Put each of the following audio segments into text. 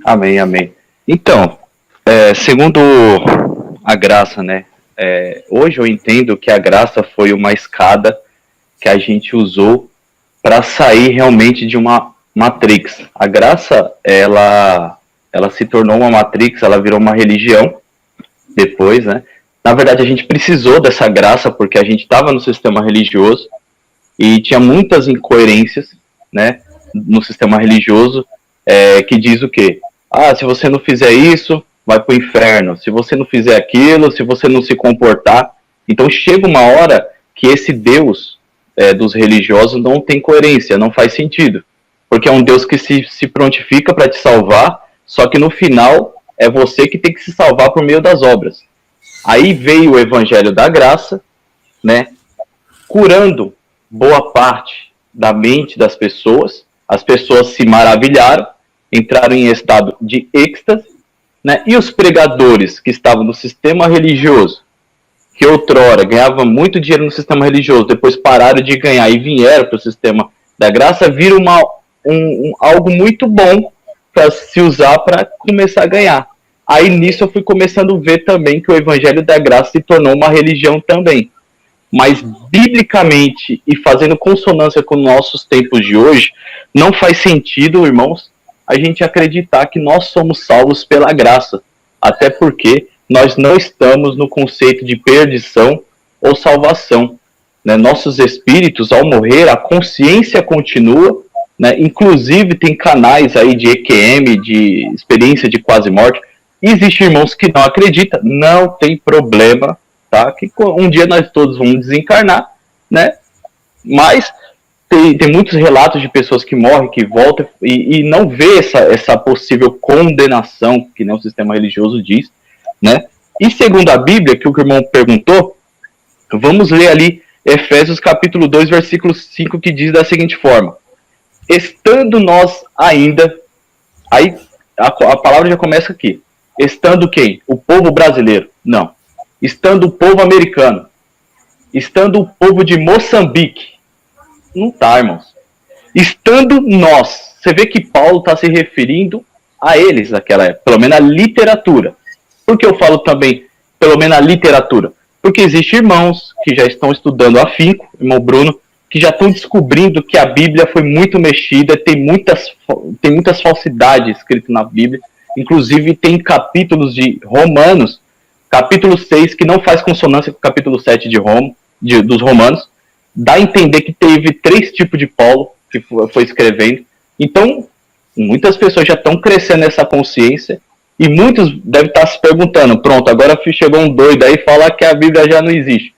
Amém, amém. Então, segundo a graça, né? Hoje eu entendo que a graça foi uma escada que a gente usou para sair realmente de uma matrix. A graça, ela se tornou uma matrix, ela virou uma religião depois, né? Na verdade, a gente precisou dessa graça porque a gente estava no sistema religioso e tinha muitas incoerências, né, no sistema religioso, que diz o quê? Ah, se você não fizer isso, vai para o inferno. Se você não fizer aquilo, se você não se comportar. Então chega uma hora que esse Deus dos religiosos não tem coerência, não faz sentido. Porque é um Deus que se prontifica para te salvar, só que no final é você que tem que se salvar por meio das obras. Aí veio o Evangelho da Graça, né, curando boa parte da mente das pessoas. As pessoas se maravilharam, entraram em estado de êxtase, né? E os pregadores que estavam no sistema religioso, que outrora ganhavam muito dinheiro no sistema religioso, depois pararam de ganhar e vieram para o sistema da graça, viram algo muito bom para se usar para começar a ganhar. Aí nisso eu fui começando a ver também que o Evangelho da Graça se tornou uma religião também. Mas biblicamente e fazendo consonância com nossos tempos de hoje, não faz sentido, irmãos, a gente acreditar que nós somos salvos pela graça. Até porque nós não estamos no conceito de perdição ou salvação. Né? Nossos espíritos, ao morrer, a consciência continua, né? Inclusive tem canais aí de EQM, de experiência de quase morte. Existem irmãos que não acreditam, não tem problema, tá? Que um dia nós todos vamos desencarnar, né? Mas tem muitos relatos de pessoas que morrem, que voltam e não vê essa possível condenação que nem o sistema religioso diz, né? E segundo a Bíblia, que o irmão perguntou, vamos ler ali Efésios capítulo 2, versículo 5, que diz da seguinte forma: estando nós ainda, aí a palavra já começa aqui, estando quem? O povo brasileiro? Não. Estando o povo americano? Estando o povo de Moçambique? Não tá, irmãos. Estando nós. Você vê que Paulo está se referindo a eles naquela época, pelo menos a literatura. Por que eu falo também, pelo menos a literatura? Porque existem irmãos que já estão estudando afinco, irmão Bruno, que já estão descobrindo que a Bíblia foi muito mexida, tem muitas falsidades escritas na Bíblia. Inclusive tem capítulos de Romanos, capítulo 6, que não faz consonância com o capítulo 7 dos Romanos. Dá a entender que teve 3 tipos de Paulo que foi escrevendo. Então, muitas pessoas já estão crescendo nessa consciência e muitos devem estar se perguntando, pronto, agora chegou um doido aí falar que a Bíblia já não existe.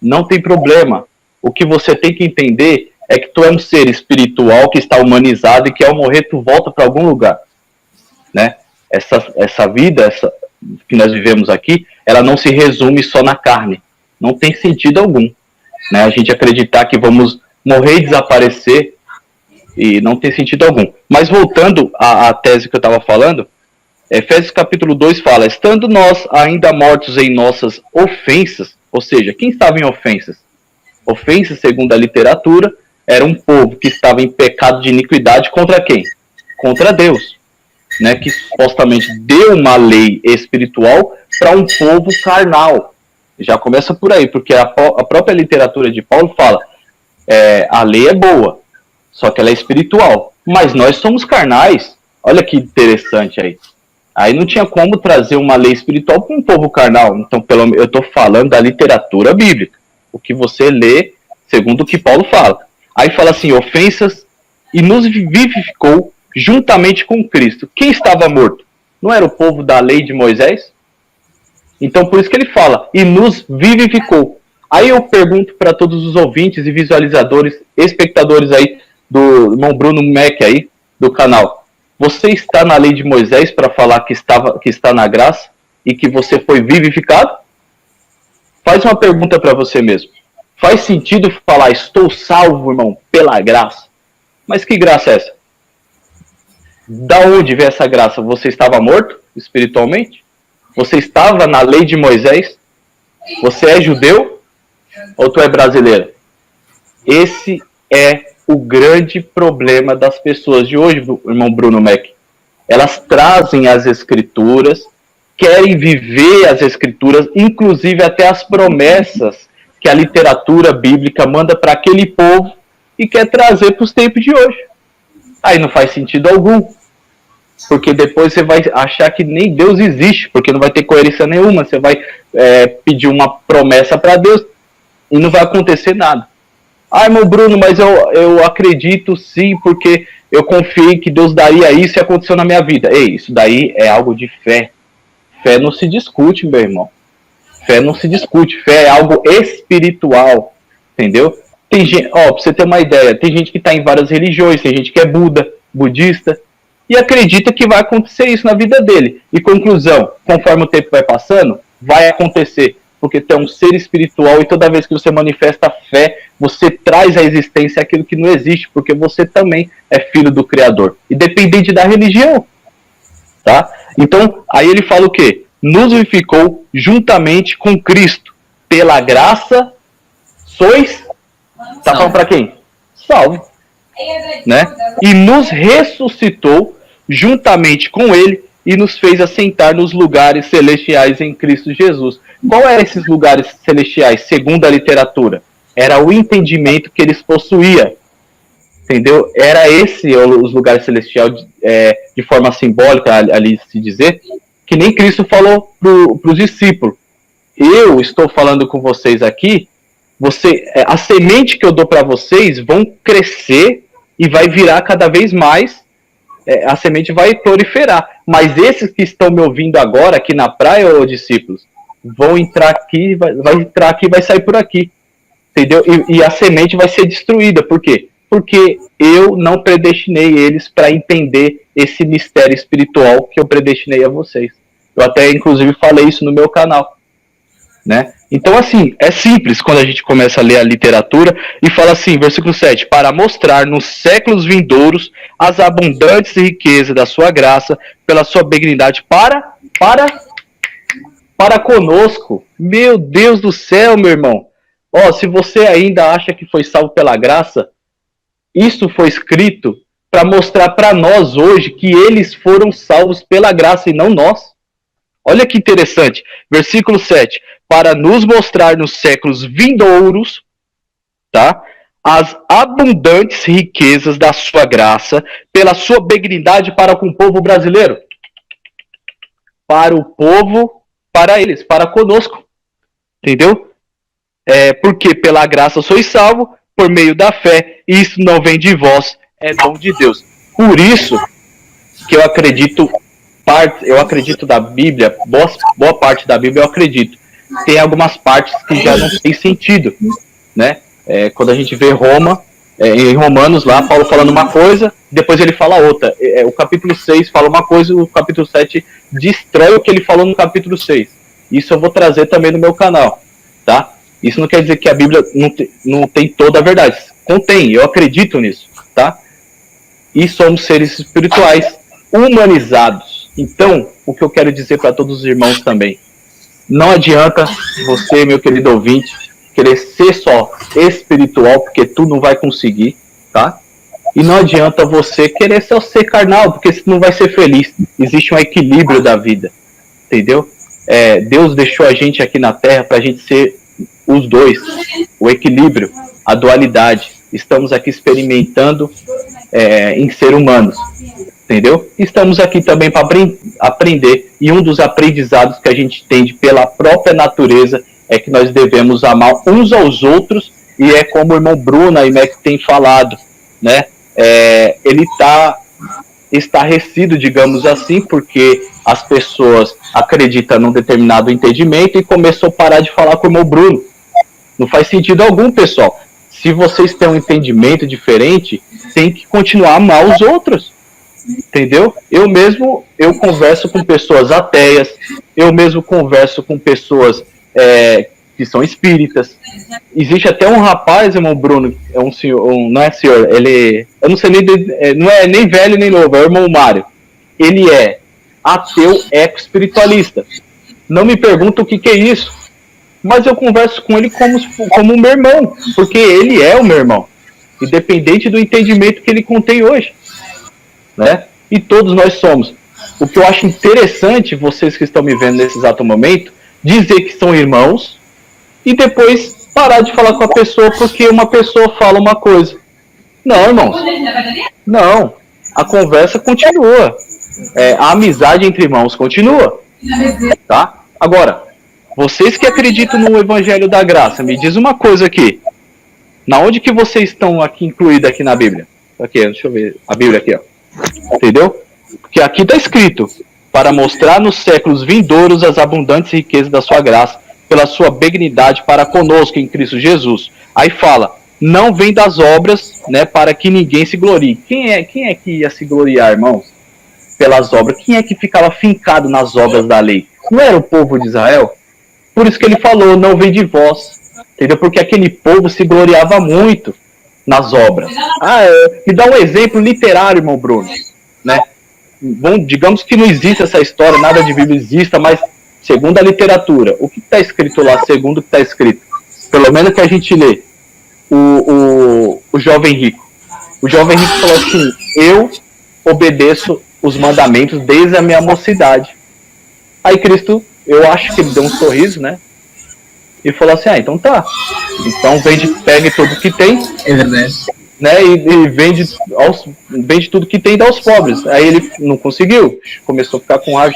Não tem problema. O que você tem que entender é que tu é um ser espiritual que está humanizado e que ao morrer tu volta para algum lugar, né? Essa vida que nós vivemos aqui, ela não se resume só na carne. Não tem sentido algum, né? A gente acreditar que vamos morrer e desaparecer e não tem sentido algum. Mas voltando à tese que eu estava falando, Efésios capítulo 2 fala: estando nós ainda mortos em nossas ofensas, ou seja, quem estava em ofensas? Ofensas, segundo a literatura, era um povo que estava em pecado de iniquidade contra quem? Contra Deus, né, que supostamente deu uma lei espiritual para um povo carnal. Já começa por aí, porque a própria literatura de Paulo fala, a lei é boa, só que ela é espiritual, mas nós somos carnais. Olha que interessante aí. Aí não tinha como trazer uma lei espiritual para um povo carnal. Então, eu estou falando da literatura bíblica, o que você lê segundo o que Paulo fala. Aí fala assim, ofensas, e nos vivificou juntamente com Cristo. Quem estava morto? Não era o povo da lei de Moisés? Então, por isso que ele fala, e nos vivificou. Aí eu pergunto para todos os ouvintes e visualizadores, espectadores aí, do irmão Bruno Mac aí, do canal. Você está na lei de Moisés para falar que está na graça e que você foi vivificado? Faz uma pergunta para você mesmo. Faz sentido falar, estou salvo, irmão, pela graça? Mas que graça é essa? Da onde vem essa graça? Você estava morto espiritualmente? Você estava na lei de Moisés? Você é judeu? Ou tu é brasileiro? Esse é o grande problema das pessoas de hoje, irmão Bruno Mac. Elas trazem as escrituras, querem viver as escrituras, inclusive até as promessas que a literatura bíblica manda para aquele povo e quer trazer para os tempos de hoje. Aí não faz sentido algum, porque depois você vai achar que nem Deus existe, porque não vai ter coerência nenhuma. Você vai pedir uma promessa para Deus e não vai acontecer nada. Ah, irmão Bruno, mas eu acredito sim, porque eu confiei que Deus daria isso e aconteceu na minha vida. Ei, isso daí é algo de fé. Fé não se discute, meu irmão. Fé não se discute. Fé é algo espiritual, entendeu? Tem gente, pra você ter uma ideia, tem gente que está em várias religiões, tem gente que é budista, e acredita que vai acontecer isso na vida dele. E conclusão, conforme o tempo vai passando, vai acontecer. Porque tu é um ser espiritual e toda vez que você manifesta fé, você traz à existência aquilo que não existe, porque você também é filho do Criador, independente da religião. Tá? Então, aí ele fala o quê? Nos vivificou juntamente com Cristo. Pela graça, sois... Tá falando para quem? Salvo. Né? E nos ressuscitou juntamente com ele e nos fez assentar nos lugares celestiais em Cristo Jesus. Qual eram esses lugares celestiais, segundo a literatura? Era o entendimento que eles possuíam. Entendeu? Era esse os lugares celestiais, de forma simbólica, ali se dizer, que nem Cristo falou para os discípulos. Eu estou falando com vocês aqui, a semente que eu dou para vocês vão crescer e vai virar cada vez mais, a semente vai proliferar. Mas esses que estão me ouvindo agora aqui na praia, ô discípulos, vão entrar aqui, vai entrar aqui e vai sair por aqui. Entendeu? E a semente vai ser destruída. Por quê? Porque eu não predestinei eles para entender esse mistério espiritual que eu predestinei a vocês. Eu até, inclusive, falei isso no meu canal. Né? Então, assim, é simples quando a gente começa a ler a literatura e fala assim, versículo 7, para mostrar nos séculos vindouros as abundantes riquezas da sua graça, pela sua benignidade para conosco. Meu Deus do céu, meu irmão. Se você ainda acha que foi salvo pela graça, isso foi escrito para mostrar para nós hoje que eles foram salvos pela graça e não nós. Olha que interessante. Versículo 7. Para nos mostrar nos séculos vindouros, tá, as abundantes riquezas da sua graça, pela sua benignidade para com o povo brasileiro. Para o povo, para eles, para conosco. Entendeu? Porque pela graça sois salvo, por meio da fé, e isso não vem de vós, é dom de Deus. Por isso que eu acredito da Bíblia, boa parte da Bíblia eu acredito. Tem algumas partes que já não tem sentido, né? Quando a gente vê em Romanos lá, Paulo falando uma coisa, depois ele fala outra. O capítulo 6 fala uma coisa, o capítulo 7 destrói o que ele falou no capítulo 6. Isso eu vou trazer também no meu canal, tá? Isso não quer dizer que a Bíblia não tem toda a verdade. Contém, eu acredito nisso, tá? E somos seres espirituais humanizados. Então, o que eu quero dizer para todos os irmãos também, não adianta você, meu querido ouvinte, querer ser só espiritual, porque tu não vai conseguir, tá? E não adianta você querer só ser carnal, porque você não vai ser feliz. Existe um equilíbrio da vida, entendeu? Deus deixou a gente aqui na Terra para a gente ser os dois, o equilíbrio, a dualidade. Estamos aqui experimentando em ser humanos, entendeu? Estamos aqui também para aprender, e um dos aprendizados que a gente tem pela própria natureza é que nós devemos amar uns aos outros, e é como o irmão Bruno e Mac tem falado, né? Ele está estarrecido, digamos assim, porque as pessoas acreditam num determinado entendimento e começou a parar de falar com o irmão Bruno. Não faz sentido algum, pessoal. Se vocês têm um entendimento diferente, tem que continuar a amar os outros. Entendeu? Eu converso com pessoas ateias, eu mesmo converso com pessoas que são espíritas. Existe até um rapaz, irmão Bruno, um senhor, não é senhor, eu não sei não é nem velho nem novo, é o irmão Mário. Ele é ateu eco-espiritualista. Não me pergunta o que é isso, mas eu converso com ele como meu irmão, porque ele é o meu irmão, independente do entendimento que ele contém hoje, né? E todos nós somos. o que eu acho interessante, vocês que estão me vendo nesse exato momento, dizer que são irmãos e depois parar de falar com a pessoa porque uma pessoa fala uma coisa. Não, irmãos. Não. A conversa continua. A amizade entre irmãos continua. Tá? Agora, vocês que acreditam no Evangelho da Graça, me diz uma coisa aqui. Na onde que vocês estão aqui incluídos aqui na Bíblia? Aqui, deixa eu ver. A Bíblia aqui, ó. Entendeu? Porque aqui está escrito, para mostrar nos séculos vindouros as abundantes riquezas da sua graça, pela sua benignidade para conosco em Cristo Jesus. Aí fala, não vem das obras, né, para que ninguém se glorie. Quem é que ia se gloriar, irmãos? Pelas obras. Quem é que ficava fincado nas obras da lei? Não era o povo de Israel? Por isso que ele falou, não vem de vós. Entendeu? Porque aquele povo se gloriava muito nas obras. Me dá um exemplo literário, irmão Bruno. Né? Bom, digamos que não existe essa história, nada de Bíblia exista, mas segundo a literatura, o que está escrito lá, segundo o que está escrito? Pelo menos que a gente lê. O jovem rico. O jovem rico falou assim, eu obedeço os mandamentos desde a minha mocidade. Aí Cristo, eu acho que ele deu um sorriso, né? E falou assim, então tá. Então pegue tudo que tem. É verdade. Né, e vende tudo que tem e dá aos pobres. Aí ele não conseguiu, começou a ficar com raiva,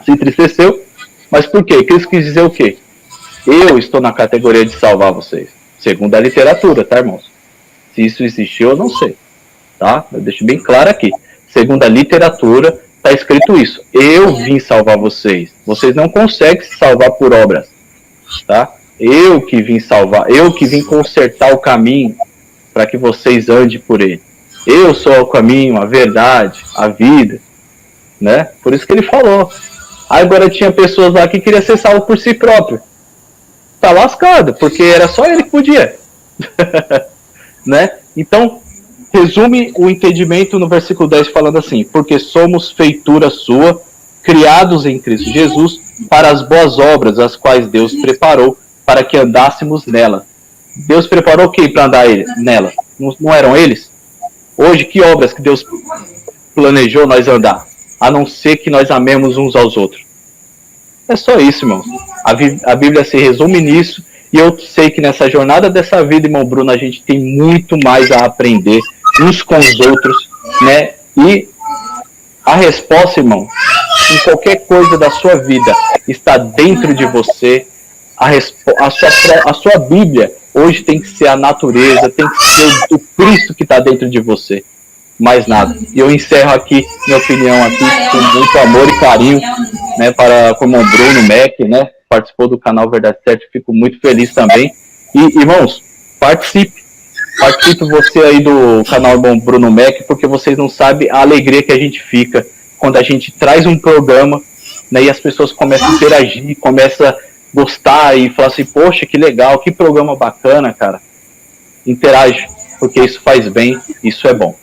se entristeceu. Mas por quê? Cristo quis dizer o quê? Eu estou na categoria de salvar vocês. Segundo a literatura, tá, irmãos? Se isso existiu, eu não sei. Tá? Eu deixo bem claro aqui. Segundo a literatura, está escrito isso. Eu vim salvar vocês. Vocês não conseguem se salvar por obras. Tá? Eu que vim salvar. Eu que vim consertar o caminho para que vocês andem por ele. Eu sou o caminho, a verdade, a vida. Né? Por isso que ele falou. Agora tinha pessoas lá que queriam ser salvos por si próprio. Tá lascado, porque era só ele que podia. Né? Então, resume o entendimento no versículo 10 falando assim, porque somos feitura sua, criados em Cristo Jesus, para as boas obras, as quais Deus preparou para que andássemos nela. Deus preparou quem para andar nela? Não eram eles? Hoje, que obras que Deus planejou nós andar? A não ser que nós amemos uns aos outros. É só isso, irmãos. A Bíblia se resume nisso, e eu sei que nessa jornada dessa vida, irmão Bruno, a gente tem muito mais a aprender uns com os outros, né? E a resposta, irmão, em qualquer coisa da sua vida, está dentro de você. A sua Bíblia hoje tem que ser a natureza, tem que ser o Cristo que está dentro de você. Mais nada. E eu encerro aqui minha opinião aqui com muito amor e carinho, né, para como o Bruno Mac, né, participou do canal Verdade Certa, fico muito feliz também. E, irmãos, participe você aí do canal Bruno Mac, porque vocês não sabem a alegria que a gente fica quando a gente traz um programa, né, e as pessoas começam a interagir, começam a gostar e falar assim, poxa, que legal, que programa bacana, cara. Interage, porque isso faz bem, isso é bom.